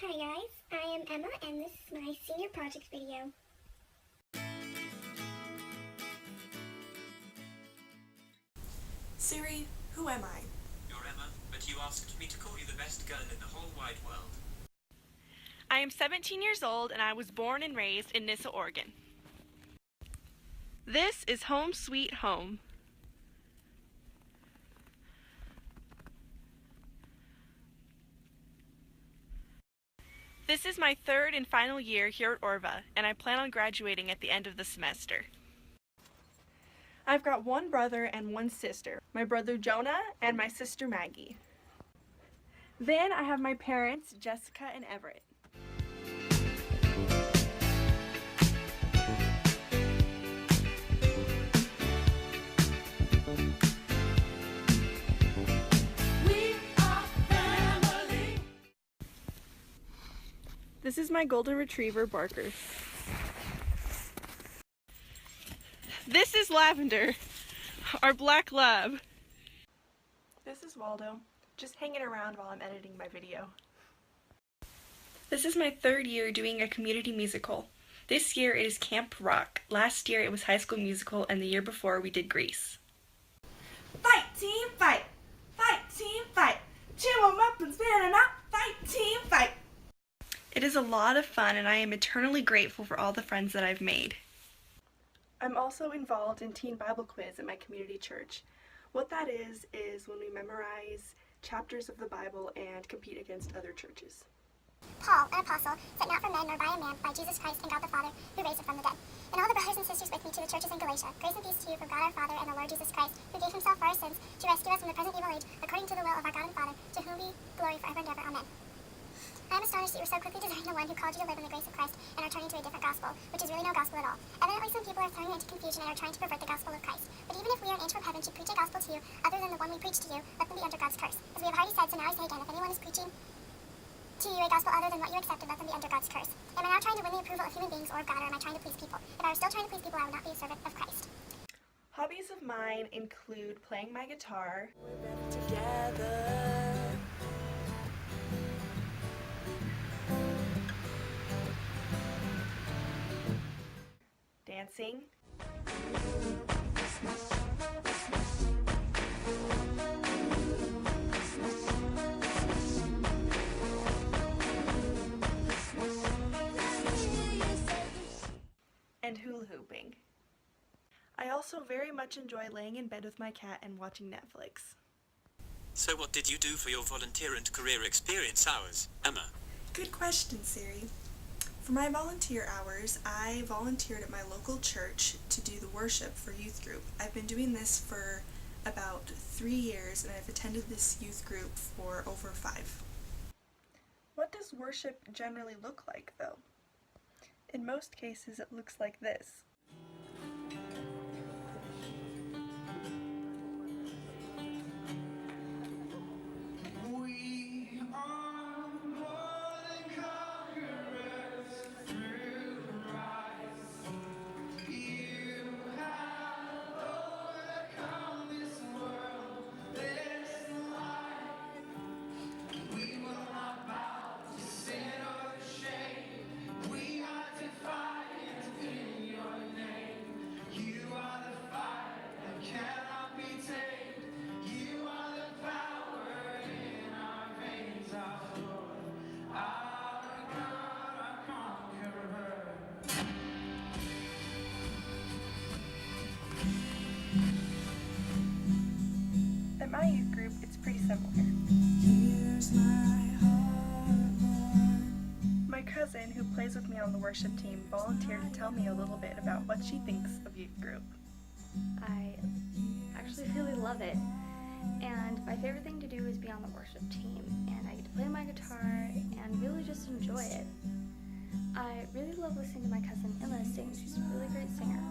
Hi guys, I am Emma and this is my senior project video. Siri, who am I? You're Emma, but you asked me to call you the best girl in the whole wide world. I am 17 years old and I was born and raised in Nyssa, Oregon. This is Home Sweet Home. This is my third and final year here at ORVA, and I plan on graduating at the end of the semester. I've got one brother and one sister, my brother Jonah and my sister Maggie. Then I have my parents, Jessica and Everett. This is my golden retriever, Barker. This is Lavender, our black lab. This is Waldo, just hanging around while I'm editing my video. This is my third year doing a community musical. This year it is Camp Rock. Last year it was High School Musical, and the year before we did Grease. Fight, team, fight! Fight, team, fight! Cheer 'em up and spin 'em up! Fight, team, fight! It is a lot of fun, and I am eternally grateful for all the friends that I've made. I'm also involved in Teen Bible Quiz at my community church. What that is when we memorize chapters of the Bible and compete against other churches. Paul, an apostle, sent not from men nor by a man, by Jesus Christ and God the Father, who raised him from the dead. And all the brothers and sisters with me to the churches in Galatia, grace and peace to you from God our Father and the Lord Jesus Christ, who gave himself for our sins, to rescue us from the present evil age, according to the will of our God and Father, to whom be glory forever and ever. Amen. I am astonished that you are so quickly deserting the one who called you to live in the grace of Christ and are turning to a different gospel, which is really no gospel at all. Evidently some people are throwing into confusion and are trying to pervert the gospel of Christ. But even if we, an angel from heaven, should preach a gospel to you other than the one we preach to you, let them be under God's curse. As we have already said, so now I say again, if anyone is preaching to you a gospel other than what you accepted, let them be under God's curse. Am I now trying to win the approval of human beings or of God, or am I trying to please people? If I were still trying to please people, I would not be a servant of Christ. Hobbies of mine include playing my guitar, we're better together, dancing, and hula hooping. I also very much enjoy laying in bed with my cat and watching Netflix. So what did you do for your volunteer and career experience hours, Emma? Good question, Siri. For my volunteer hours, I volunteered at my local church to do the worship for youth group. I've been doing this for about 3 years, and I've attended this youth group for over 5. What does worship generally look like, though? In most cases, it looks like this. At my youth group, it's pretty similar. My cousin, who plays with me on the worship team, volunteered to tell me a little bit about what she thinks of youth group. I actually really love it, and my favorite thing to do is be on the worship team, and I get to play my guitar and really just enjoy it. I really love listening to my cousin Emma sing. She's a really great singer.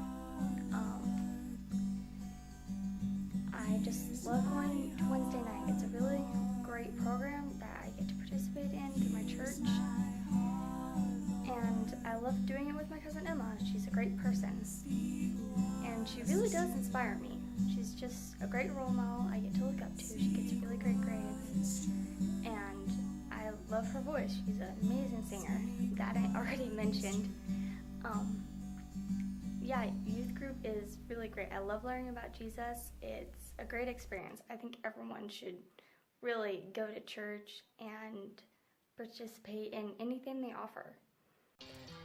I just love going to Wednesday night. It's a really great program that I get to participate in through my church, and I love doing it with my cousin Emma. She's a great person, and she really does inspire me. She's just a great role model I get to look up to. She gets really great grades, and I love her voice. She's an amazing singer that I already mentioned. Yeah, youth group is really great. I love learning about Jesus. It's a great experience. I think everyone should really go to church and participate in anything they offer.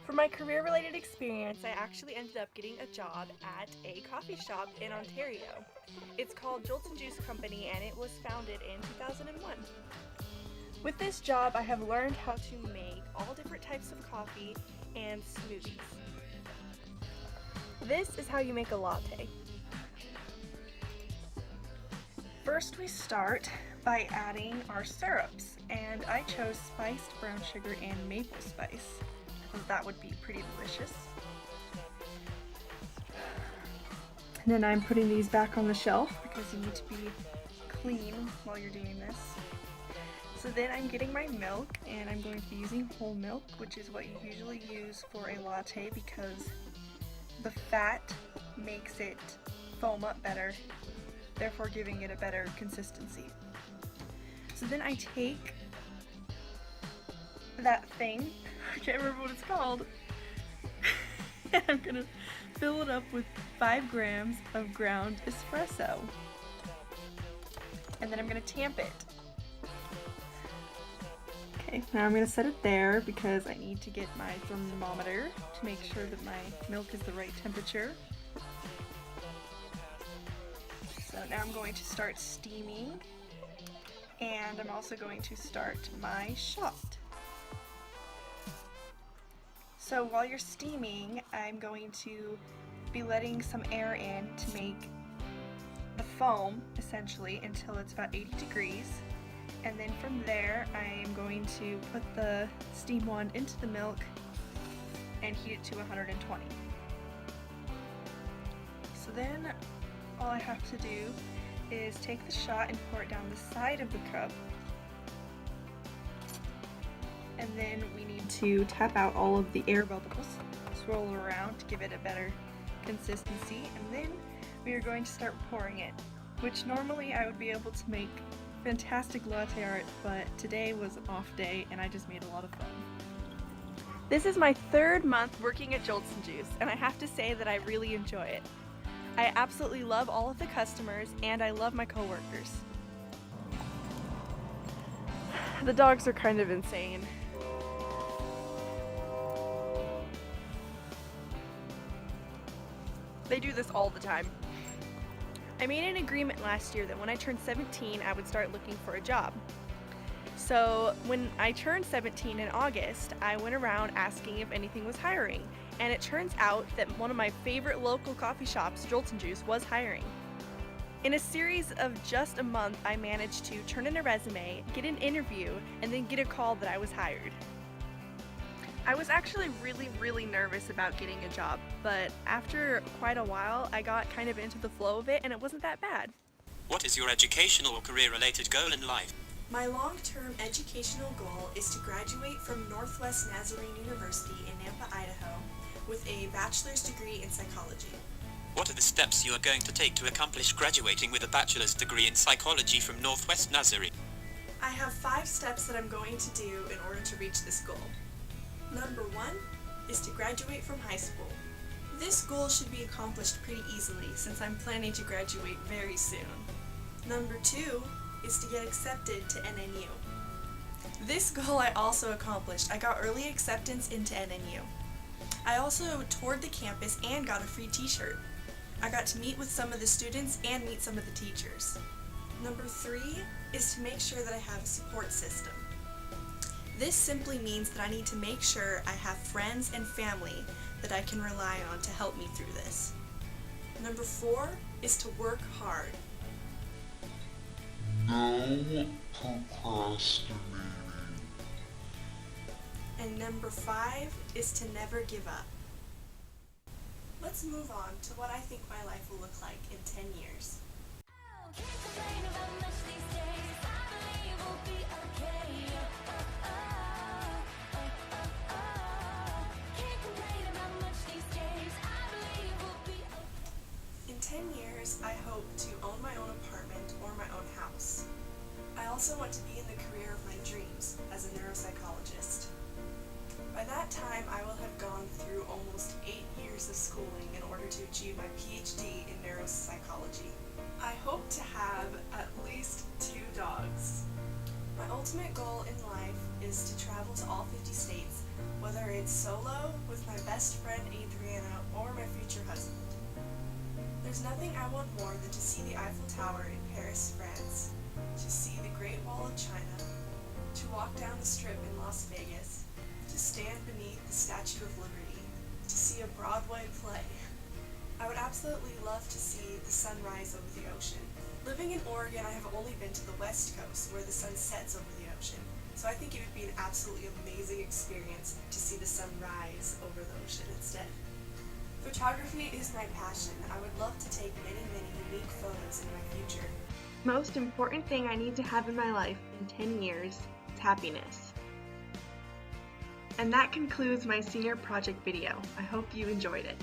For my career-related experience, I actually ended up getting a job at a coffee shop in Ontario. It's called Jolts and Juice Company, and it was founded in 2001. With this job, I have learned how to make all different types of coffee and smoothies. This is how you make a latte. First, we start by adding our syrups, and I chose spiced brown sugar and maple spice, because that would be pretty delicious. And then I'm putting these back on the shelf because you need to be clean while you're doing this. So then I'm getting my milk, and I'm going to be using whole milk, which is what you usually use for a latte because the fat makes it foam up better, therefore giving it a better consistency. So then I take that thing, I can't remember what it's called, and I'm gonna fill it up with 5 grams of ground espresso. And then I'm gonna tamp it. Okay, now I'm gonna set it there because I need to get my thermometer to make sure that my milk is the right temperature. So now I'm going to start steaming, and I'm also going to start my shot. So while you're steaming, I'm going to be letting some air in to make the foam, essentially, until it's about 80 degrees. And then from there, I'm going to put the steam wand into the milk and heat it to 120. So then all I have to do is take the shot and pour it down the side of the cup. And then we need to tap out all of the air bubbles, swirl it around to give it a better consistency, and then we are going to start pouring it, which normally I would be able to make fantastic latte art, but today was an off day and I just made a lot of fun. This is my 3rd month working at Jolts and Juice, and I have to say that I really enjoy it. I absolutely love all of the customers, and I love my coworkers. The dogs are kind of insane. They do this all the time. I made an agreement last year that when I turned 17, I would start looking for a job. So when I turned 17 in August, I went around asking if anything was hiring, and it turns out that one of my favorite local coffee shops, Jolts and Juice, was hiring. In a series of just a month, I managed to turn in a resume, get an interview, and then get a call that I was hired. I was actually really nervous about getting a job, but after quite a while, I got kind of into the flow of it, and it wasn't that bad. What is your educational or career-related goal in life? My long-term educational goal is to graduate from Northwest Nazarene University in Nampa, Idaho, with a bachelor's degree in psychology. What are the steps you are going to take to accomplish graduating with a bachelor's degree in psychology from Northwest Nazarene? I have 5 steps that I'm going to do in order to reach this goal. Number 1 is to graduate from high school. This goal should be accomplished pretty easily since I'm planning to graduate very soon. Number 2 is to get accepted to NNU. This goal I also accomplished. I got early acceptance into NNU. I also toured the campus and got a free t-shirt. I got to meet with some of the students and meet some of the teachers. Number 3 is to make sure that I have a support system. This simply means that I need to make sure I have friends and family that I can rely on to help me through this. Number 4 is to work hard. No procrastinating. And number 5 is to never give up. Let's move on to what I think my life will look like in 10 years. In 10 years, I hope to own my own apartment or my own house. I also want to be in the the career of my dreams as a neuropsychologist. By that time, I will have gone through almost 8 years of schooling in order to achieve my PhD in neuropsychology. I hope to have at least 2 dogs. My ultimate goal in life is to travel to all 50 states, whether it's solo, with my best friend Adriana, or my future husband. There's nothing I want more than to see the Eiffel Tower in Paris, France, to see the Great Wall of China, to walk down the Strip in Las Vegas, to stand beneath the Statue of Liberty, to see a Broadway play. I would absolutely love to see the sun rise over the ocean. Living in Oregon, I have only been to the West Coast, where the sun sets over the ocean, so I think it would be an absolutely amazing experience to see the sun rise over the ocean instead. Photography is my passion. I would love to take many, many unique photos in my future. Most important thing I need to have in my life in 10 years is happiness. And that concludes my senior project video. I hope you enjoyed it.